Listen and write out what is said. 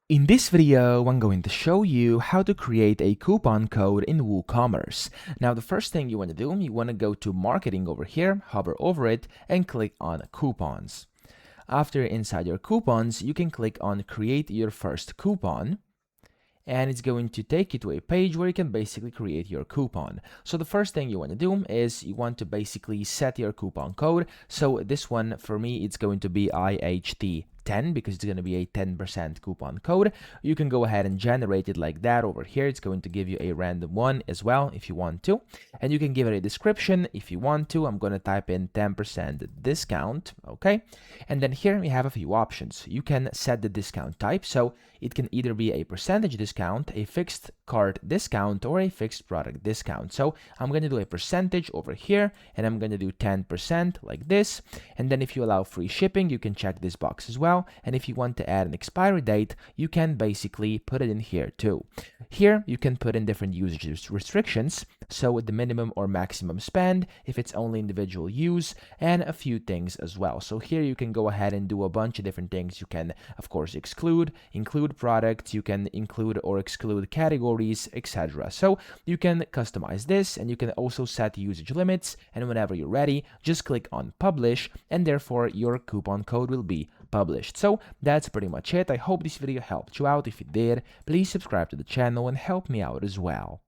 In this video, I'm going to show you how to create a coupon code in WooCommerce. Now, the first thing you want to do, you want to go to marketing over here, hover over it, and click on coupons. After inside your coupons, you can click on create your first coupon, and it's going to take you to a page where you can basically create your coupon. So the first thing you want to do is you want to basically set your coupon code. So this one for me, it's going to be IHT10 because it's going to be a 10% coupon code. You can go ahead and generate it like that over here. It's going to give you a random one as well if you want to, and you can give it a description if you want to. I'm going to type in 10% discount, okay? And then here we have a few options. You can set the discount type, so it can either be a percentage discount, a fixed cart discount, or a fixed product discount. So I'm going to do a percentage over here, and I'm going to do 10% like this. And then if you allow free shipping, you can check this box as well. And if you want to add an expiry date, you can basically put it in here too. Here you can put in different usage restrictions, so the minimum or maximum spend, if it's only individual use, and a few things as well. So here you can go ahead and do a bunch of different things. You can, of course, include products, you can include or exclude categories, etc. So you can customize this, and you can also set usage limits, and whenever you're ready, just click on publish, and therefore your coupon code will be published. So that's pretty much it. I hope this video helped you out. If it did, please subscribe to the channel and help me out as well.